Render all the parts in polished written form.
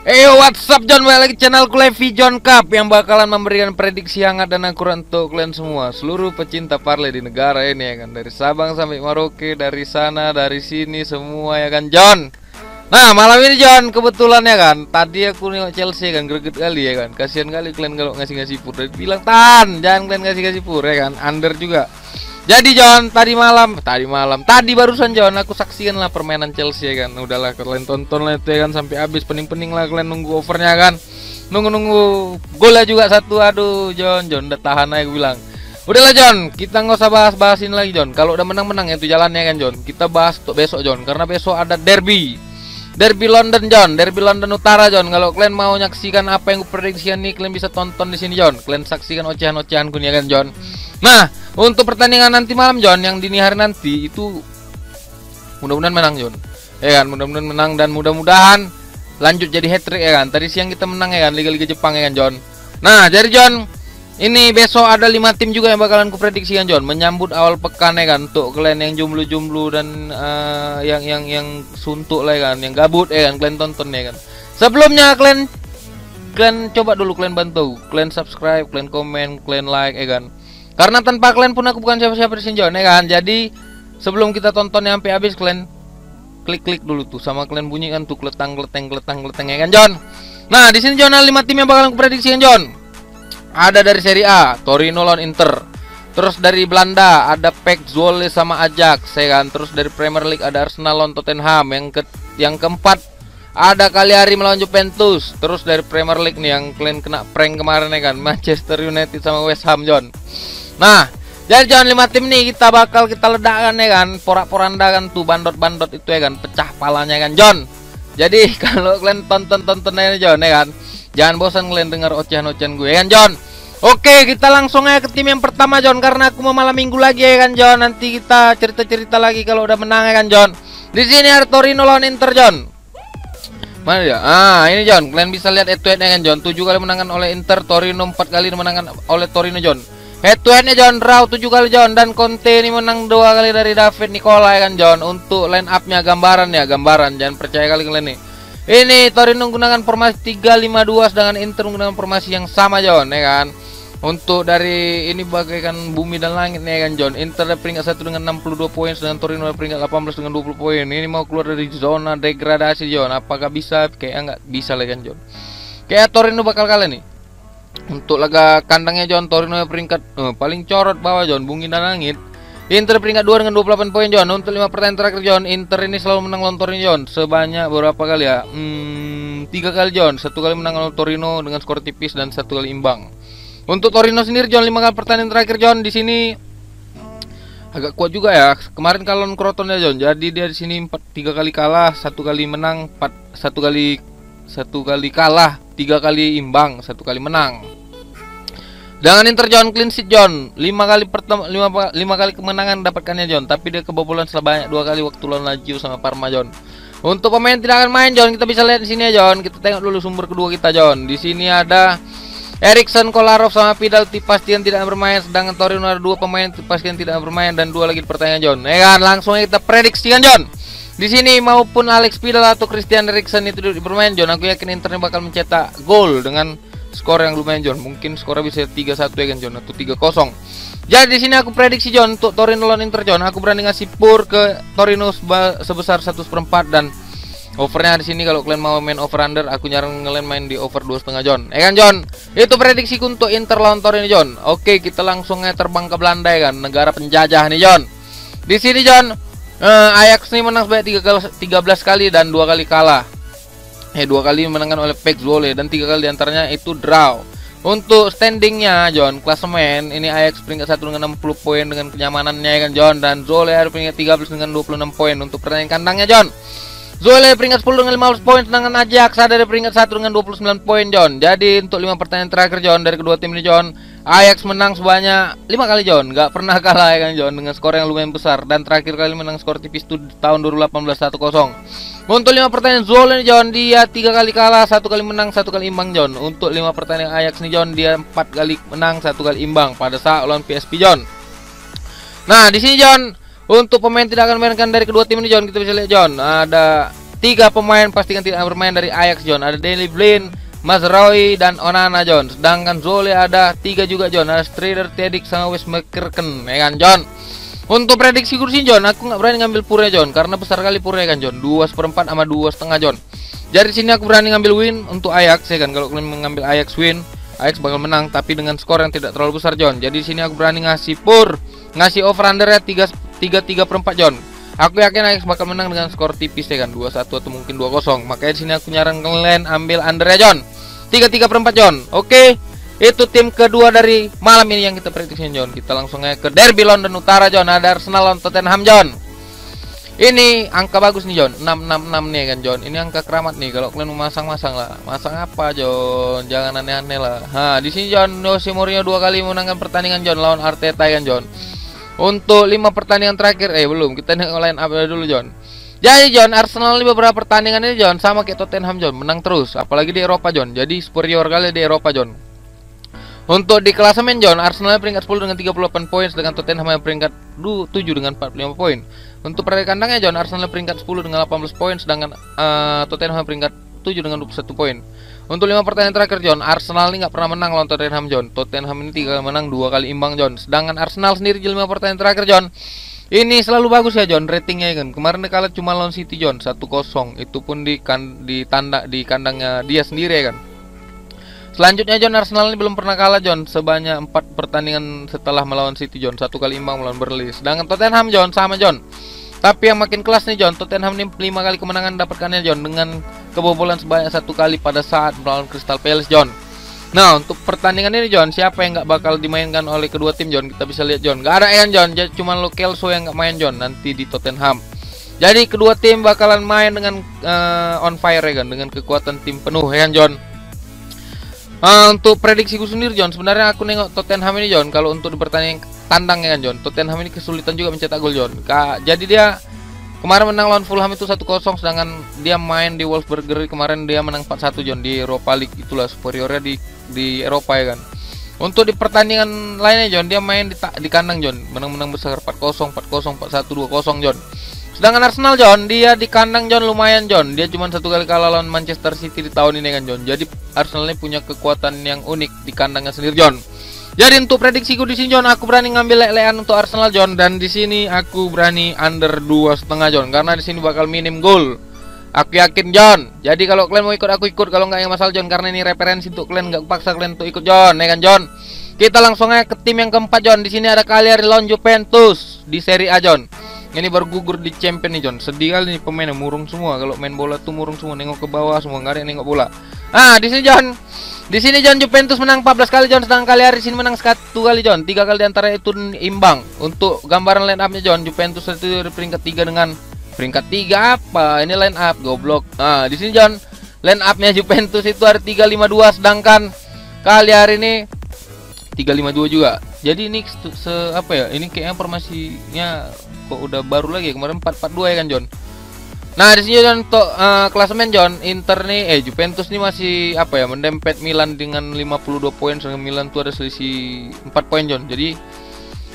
What's up John, balik lagi channelku Levi John Cup yang bakalan memberikan prediksi hangat dan akurat untuk kalian semua, seluruh pecinta parley di negara ini ya kan, dari Sabang sampai Merauke, dari sana, dari sini, semua ya kan John. Nah malam ini John, kebetulan ya kan, tadi aku nengok Chelsea kan, greget kali ya kan, kasihan kali kalian kalau ngasih-ngasih pur. Bilang Tan, jangan kalian ngasih-ngasih pur ya kan, under juga. Jadi John, tadi barusan John, aku saksikan lah permainan Chelsea ya kan. Udahlah kalian tonton lah itu ya kan sampai habis, pening-pening lah kalian nunggu overnya kan. Nunggu golnya juga satu. Aduh John udah tahan aja gue bilang. Udahlah John, kita nggak usah bahas-bahasin lagi John. Kalau udah menang-menang ya itu jalannya kan John. Kita bahas untuk besok John, karena besok ada derby London John, derby London Utara John. Kalau kalian mau nyaksikan apa yang gue prediksikan nih, kalian bisa tonton di sini John. Kalian saksikan ocehan-ocehanku nih ya kan John. Nah, untuk pertandingan nanti malam John, yang dini hari nanti itu mudah-mudahan menang John. Ya kan, mudah-mudahan menang dan mudah-mudahan lanjut jadi hat-trick ya kan. Tadi siang kita menang ya kan, Liga-Liga Jepang ya kan John. Nah, jadi John, ini besok ada 5 tim juga yang bakalan kuprediksikan John, menyambut awal pekan ya kan, untuk kalian yang jomblo-jomblo dan yang suntuk lah ya kan, yang gabut ya kan, kalian tonton ya kan. Sebelumnya kalian coba dulu kalian bantu, kalian subscribe, kalian komen, kalian like ya kan. Karena tanpa kalian pun aku bukan siapa-siapa di sini John ya kan. Jadi sebelum kita tontonnya sampai habis, kalian klik dulu tuh, sama kalian bunyikan tuh kletang ya kan John. Nah, di sini John ada 5 tim yang bakalan kuprediksikan John. Ada dari Serie A, Torino lawan Inter. Terus dari Belanda ada PEC Zwolle sama Ajax ya kan. Terus dari Premier League ada Arsenal lawan Tottenham. Yang keempat ada Cagliari melawan Juventus. Terus dari Premier League nih yang kalian kena prank kemarin ya kan, Manchester United sama West Ham John. Nah, jadi John, 5 tim nih kita ledakkan ya kan, porak-poranda kan tuh, bandot-bandot itu ya kan, pecah palanya kan John. Jadi kalau kalian tonton aja John ya kan, jangan bosan kalian dengar ocehan-ocehan gue ya kan John. Oke, kita langsung aja ke tim yang pertama John, karena aku mau malam minggu lagi ya kan John. Nanti kita cerita-cerita lagi kalau udah menang ya kan John. Di sini ada Torino lawan Inter John. Mana dia? Ini John, kalian bisa lihat head to head ya kan John. 7 kali menangan oleh Inter, Torino 4 kali menangan oleh Torino John. Head to headnya John, draw 7 kali John, dan Conte ini menang 2 kali dari David Nicola ya kan John. Untuk line up-nya gambaran, jangan percaya kali kalian nih. Ini Torino menggunakan formasi 3-5-2, sedangkan Inter menggunakan formasi yang sama John ya kan. Untuk dari ini bagaikan bumi dan langit nih ya kan John. Inter ada peringkat 1 dengan 62 poin, sedangkan Torino ada peringkat 18 dengan 20 poin. Ini mau keluar dari zona degradasi John. Apakah bisa? Kayaknya nggak bisa lah kan John. Kayak Torino bakal kalah nih. Untuk laga kandangnya John, Torino peringkat paling corot bawah John, bumi dan langit. Inter peringkat 2 dengan 28 poin John. Untuk 5 pertandingan terakhir John, Inter ini selalu menang lawan Torino John. Sebanyak berapa kali ya? 3 kali John. 1 kali menang lawan Torino dengan skor tipis dan 1 kali imbang. Untuk Torino sendiri John, 5 kali pertandingan terakhir John, di sini agak kuat juga ya. Kemarin kalau Kroton ya John. Jadi dia di sini 3 kali kalah, 1 kali menang, 1 kali kalah, 3 kali imbang, 1 kali menang. Dengan Inter John, clean sheet John, 5 kali kemenangan dapatkannya John, tapi dia kebobolan sebanyak 2 kali waktu lawan Lazio sama Parma John. Untuk pemain tidak akan main John, kita bisa lihat di sini ya John. Kita tengok dulu sumber kedua kita John. Di sini ada Erikson, Kolarov sama Vidal dipastikan tidak bermain, sedangkan Torino ada 2 pemain dipastikan tidak bermain dan 2 lagi di pertandingan John. Ya kan, langsung kita prediksikan John. Di sini maupun Alex Vidal atau Christian Eriksen itu bermain John, aku yakin Inter bakal mencetak gol dengan skor yang lumayan John. Mungkin skornya bisa 3-1 ya kan John, atau 3-0. Jadi di sini aku prediksi John, untuk Torino lawan Inter John, aku berani ngasih pur ke Torino sebesar 1/4, dan overnya di sini kalau kalian mau main over under, aku nyaran kalian main di over 2,5 John. Ya kan John? Itu prediksiku untuk Inter lawan Torino John. Oke, kita langsung aja terbang ke Belanda ya kan, negara penjajah nih John. Di sini John, Ajax ini menang sebanyak 13 kali dan 2 kali kalah. 2 kali menangkan oleh PEC Zwolle dan 3 kali diantaranya itu draw. Untuk standingnya John, klasemen ini Ajax peringkat 1 dengan 60 poin dengan kenyamanannya ya kan John, dan Zwolle ada peringkat 13 dengan 26 poin. Untuk pertandingan kandangnya John, Zwolle peringkat 10 dengan 15 poin, sedangkan Ajax ada di peringkat 1 dengan 29 poin John. Jadi untuk 5 pertandingan terakhir John dari kedua tim ini John, Ajax menang sebanyak 5 kali John, nggak pernah kalah ya kan John, dengan skor yang lumayan besar, dan terakhir kali menang skor tipis itu tahun 2018 1-0. Untuk 5 pertandingan Zwolle John, dia 3 kali kalah, 1 kali menang, 1 kali imbang John. Untuk 5 pertandingan Ajax nih John, dia 4 kali menang, 1 kali imbang pada saat lawan PSV John. Nah di sini John, untuk pemain tidak akan mainkan dari kedua tim ini John, kita bisa lihat John, ada 3 pemain pastikan tidak bermain dari Ajax John. Ada Daley Blind, Mazraoui dan Onana John. Sedangkan Zole ada 3 juga John. Ada Strider, Tedic sama Wes McKirken ya kan John. Untuk prediksi kursi John, aku nggak berani ngambil purnya John karena besar kali purnya kan John. 2/4 sama 2,5 John. Jadi sini aku berani ngambil win untuk Ajax ya kan. Kalau kalian mengambil Ajax win, Ajax bakal menang tapi dengan skor yang tidak terlalu besar John. Jadi sini aku berani ngasih over under ya 3/4 John. Aku yakin Ajax bakal menang dengan skor tipis ya kan, 2-1 atau mungkin 2-0. Makanya di sini aku nyaran kalian ambil under ya John. 3/4 John. Oke. Itu tim kedua dari malam ini yang kita prediksi John. Kita langsung aja ke derby London Utara John. Ada Arsenal lawan Tottenham John. Ini angka bagus nih John, 666 nih kan John. Ini angka keramat nih kalau kalian mau masang-masang lah. Masang apa John? Jangan aneh-aneh lah. Nah, di sini John, Jose Mourinho 2 kali menangkan pertandingan John lawan Arteta kan John. Untuk 5 pertandingan terakhir belum, kita nengok line up dulu John. Jadi John, Arsenal ini beberapa pertandingan ini John sama kayak Tottenham John, menang terus, apalagi di Eropa John. Jadi superior kali di Eropa John. Untuk di klasemen John, Arsenal peringkat 10 dengan 38 poin, sedangkan Tottenham yang peringkat 7 dengan 45 poin. Untuk peringkat kandangnya John, Arsenal peringkat 10 dengan 18 poin, sedangkan Tottenham peringkat 7 dengan 21 poin. Untuk 5 pertandingan terakhir John, Arsenal ini nggak pernah menang lawan Tottenham John. Tottenham ini 3 kali menang, 2 kali imbang John. Sedangkan Arsenal sendiri di 5 pertandingan terakhir John, ini selalu bagus ya John ratingnya kan. Kemarin kalah cuma lawan City John 1-0. Itu pun di kandangnya dia sendiri ya kan. Selanjutnya John, Arsenal ini belum pernah kalah John sebanyak 4 pertandingan setelah melawan City John, 1 kali imbang melawan Burnley. Sedangkan Tottenham John sama John. Tapi yang makin kelas nih John, Tottenham ini 5 kali kemenangan dapatkannya John dengan kebobolan sebanyak 1 kali pada saat melawan Crystal Palace John. Nah, untuk pertandingan ini John, siapa yang nggak bakal dimainkan oleh kedua tim John? Kita bisa lihat John, nggak ada yang John, cuma Lo Celso yang nggak main John nanti di Tottenham. Jadi kedua tim bakalan main dengan on fire ya kan, dengan kekuatan tim penuh ya kan John. Untuk prediksiku sendiri John, sebenarnya aku nengok Tottenham ini John, kalau untuk di pertandingan tandang ya kan John, Tottenham ini kesulitan juga mencetak gol John. Jadi dia kemarin menang lawan Fulham itu 1-0, sedangkan dia main di Wolfsburg kemarin dia menang 4-1 John di Europa League. Itulah superiornya di Eropa ya kan. Untuk di pertandingan lainnya John, dia main di kandang John, menang-menang besar 4-0, 4-0, 4-1, 2-0 John. Sedangkan Arsenal John, dia di kandang John lumayan John. Dia cuma 1 kali kalah lawan Manchester City di tahun ini kan John. Jadi Arsenal ini punya kekuatan yang unik di kandangnya sendiri John. Jadi untuk prediksiku di sini John, aku berani ngambil lelean untuk Arsenal John, dan di sini aku berani under 2,5 John karena di sini bakal minim gol. Aku yakin John. Jadi kalau kalian mau ikut aku ikut, kalau nggak yang masalah John, karena ini referensi untuk kalian, nggak paksa kalian untuk ikut John, ya kan John. Kita langsung aja ke tim yang keempat John. Di sini ada Cagliari lawan Juventus di Serie A John. Ini baru gugur di champion nih John. Sedih kali nih pemainnya, murung semua. Kalau main bola tuh murung semua, nengok ke bawah semua, nggak ada yang nengok bola. Di sini John. Di sini John, Juventus menang 14 kali John, sedangkan Cagliari sini menang 1 kali John. 3 kali diantara itu imbang. Untuk gambaran line up-nya John, Juventus itu di peringkat 3 dengan peringkat 3 apa? Ini line up goblok. Di sini John, line up-nya Juventus itu ada 3-5-2, sedangkan Cagliari ini 3-5-2 juga. Jadi ini apa ya? Ini kayaknya formasinya kok udah baru lagi. Kemarin 4-4-2 ya kan John. Nah, di sini John untuk klasemen John, Inter nih Juventus nih masih apa ya, mendempet Milan dengan 52 poin, sedangkan Milan tuh ada selisih 4 poin John. Jadi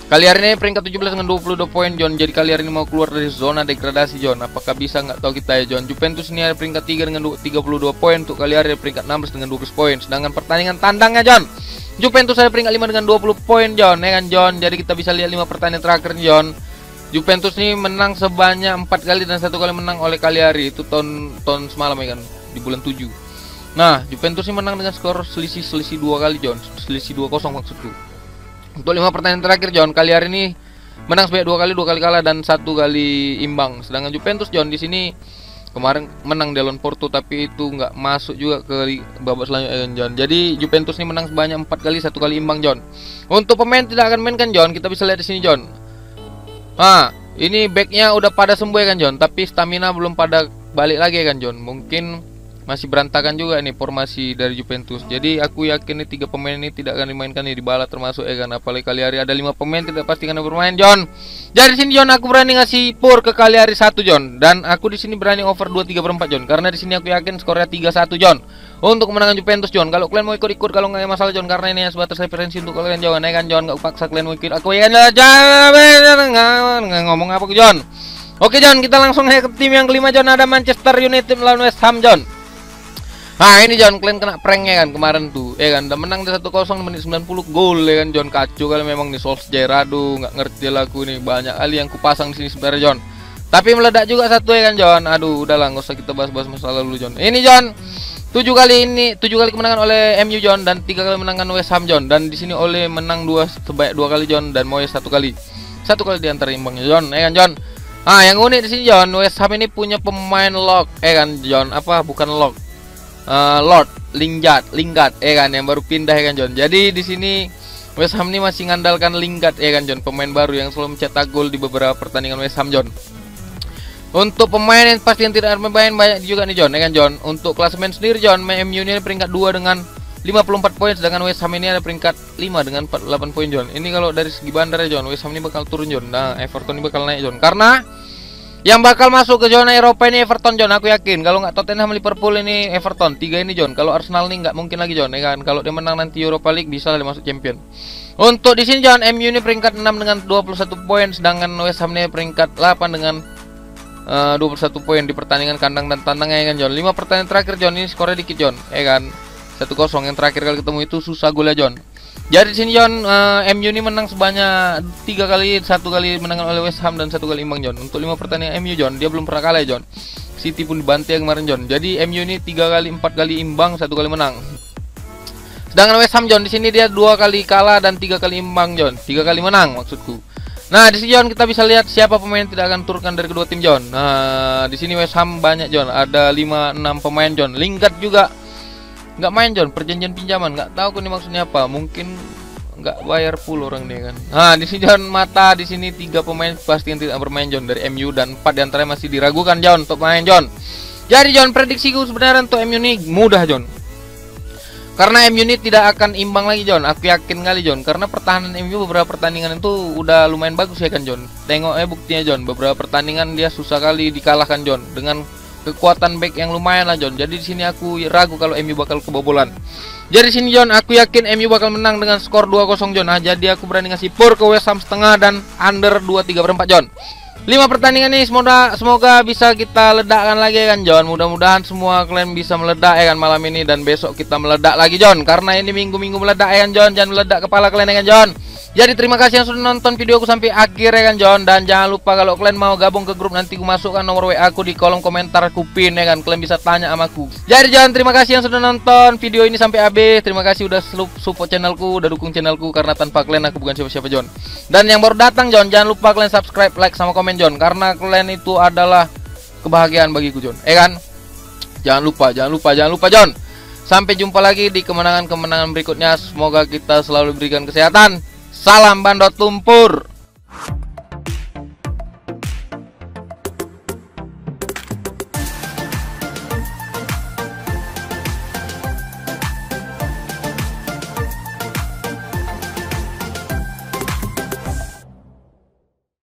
Cagliari ini peringkat 17 dengan 22 poin John. Jadi Cagliari ini mau keluar dari zona degradasi John. Apakah bisa, nggak tahu kita ya John. Juventus ini ada peringkat 3 dengan 32 poin, untuk Cagliari ada peringkat 16 dengan 12 poin. Sedangkan pertandingan tandangnya John, Juventus ada peringkat 5 dengan 20 poin John, ya kan John. Jadi kita bisa lihat 5 pertandingan terakhir John. Juventus ini menang sebanyak 4 kali dan 1 kali menang oleh Cagliari. Itu tahun semalam ya kan, di bulan 7. Nah, Juventus ini menang dengan skor selisih 2 kali John. Selisih 2-0 maksudku. Untuk 5 pertandingan terakhir John, Cagliari ini menang sebanyak 2 kali kalah dan 1 kali imbang. Sedangkan Juventus John di sini kemarin menang di lawan Porto, tapi itu nggak masuk juga ke babak selanjutnya John. Jadi Juventus ini menang sebanyak 4 kali, 1 kali imbang John. Untuk pemain tidak akan main kan John, kita bisa lihat di sini John. Ini backnya udah pada sembuh ya kan John, tapi stamina belum pada balik lagi ya kan John. Mungkin masih berantakan juga nih formasi dari Juventus. Jadi aku yakin nih 3 pemain ini tidak akan dimainkan nih, di bala termasuk ya kan. Apalagi Cagliari ada 5 pemain tidak pastikan bermain John. Jadi sini John, aku berani ngasih pur ke Cagliari 1 John, dan aku di sini berani over 2/3/4 John, karena di sini aku yakin skornya 3-1 John untuk kemenangan Juventus John. Kalau kalian mau ikut-ikut, kalau nggak ada masalah John, karena ini sebatas referensi untuk kalian John, ya kan John. Nggak paksa kalian mau ikut aku ya kan. Jangan ngomong apa John. Oke John, kita langsung aja ke tim yang kelima John. Ada Manchester United melawan West Ham John. Nah ini John, kalian kena prank ya kan kemarin tuh, ya kan, udah menang 1-0 menit 90 gol ya kan John. Kacau kali memang nih Solskjaer, aduh nggak ngerti lah aku nih, banyak kali yang kupasang di sini sebenarnya John. Tapi meledak juga satu ya kan John. Aduh udahlah, nggak usah kita bahas-bahas masalah lalu John. Ini John, 7 kali kemenangan oleh MU John, dan 3 kali menangkan West Ham John. Dan di sini Ole menang sebanyak 2 kali John, dan Moyes 1 kali. 1 kali diantar imbangnya John, ya kan John. Ah, yang unik di sini John, West Ham ini punya pemain lock, kan John, apa bukan lock, Lord Lingard, kan, yang baru pindah ya kan John. Jadi di sini West Ham ini masih ngandalkan Lingard ya kan John, pemain baru yang selalu mencetak gol di beberapa pertandingan West Ham John. Untuk pemain yang pasti yang tidak bermain banyak juga nih John, ya kan John. Untuk klasemen sendiri John, MU ini peringkat 2 dengan 54 poin, sedangkan West Ham ini ada peringkat 5 dengan 48 poin John. Ini kalau dari segi bandar ya John, West Ham ini bakal turun John. Nah, Everton ini bakal naik John. Karena yang bakal masuk ke zona Eropa ini Everton John, aku yakin. Kalau nggak Tottenham, Liverpool, ini Everton. 3 ini John. Kalau Arsenal ini nggak mungkin lagi John, ya kan. Kalau dia menang nanti Europa League bisa lah dia masuk champion. Untuk di sini John, MU ini peringkat 6 dengan 21 poin, sedangkan West Ham ini peringkat 8 dengan 21 poin di pertandingan kandang dan tandangnya ya kan John. 5 pertandingan terakhir John, ini skornya dikit John, ya kan. 1-0 yang terakhir kali ketemu itu susah golnya John. Jadi di sini John, MU ini menang sebanyak 3 kali, 1 kali menang oleh West Ham dan 1 kali imbang John. Untuk 5 pertandingan MU John, dia belum pernah kalah ya John. City pun dibantai kemarin John. Jadi MU ini 3 kali, 4 kali imbang, 1 kali menang. Sedangkan West Ham John, di sini dia 2 kali kalah dan 3 kali imbang John. 3 kali menang maksudku. Nah di sini John, kita bisa lihat siapa pemain yang tidak akan turunkan dari kedua tim John. Nah di sini West Ham banyak John, ada 5-6 pemain John. Lingard juga nggak main John, perjanjian pinjaman, nggak tahu ini maksudnya apa, mungkin nggak bayar full orang ini kan. Nah di sini John, mata di sini 3 pemain pasti yang tidak bermain John dari MU, dan 4 diantaranya masih diragukan John untuk main John. Jadi John, prediksiku sebenarnya untuk MU ini mudah John, karena MU ini tidak akan imbang lagi John, aku yakin kali John. Karena pertahanan MU beberapa pertandingan itu udah lumayan bagus ya kan John. Tengoknya buktinya John, beberapa pertandingan dia susah kali dikalahkan John, dengan kekuatan back yang lumayan lah John. Jadi di sini aku ragu kalau MU bakal kebobolan. Jadi di sini John, aku yakin MU bakal menang dengan skor 2-0 John. Nah, jadi aku berani ngasih pour ke West Ham setengah dan under 2,3/4 John. 5 pertandingan ini semoga bisa kita ledakkan lagi ya kan John. Mudah-mudahan semua kalian bisa meledak ya kan malam ini, dan besok kita meledak lagi John. Karena ini minggu-minggu meledak ya kan John. Jangan meledak kepala kalian ya kan John. Jadi terima kasih yang sudah nonton videoku sampai akhir ya kan John. Dan jangan lupa kalau kalian mau gabung ke grup, nanti aku masukkan nomor WA aku di kolom komentar, aku pin ya kan. Kalian bisa tanya sama aku. Jadi John, terima kasih yang sudah nonton video ini sampai habis. Terima kasih udah support channelku, udah dukung channelku. Karena tanpa kalian aku bukan siapa-siapa John. Dan yang baru datang John, jangan lupa kalian subscribe, like, sama komen John. Karena kalian itu adalah kebahagiaan bagiku John, ya kan. Jangan lupa John. Sampai jumpa lagi di kemenangan-kemenangan berikutnya. Semoga kita selalu berikan kesehatan. Salam Bandot Lumpur.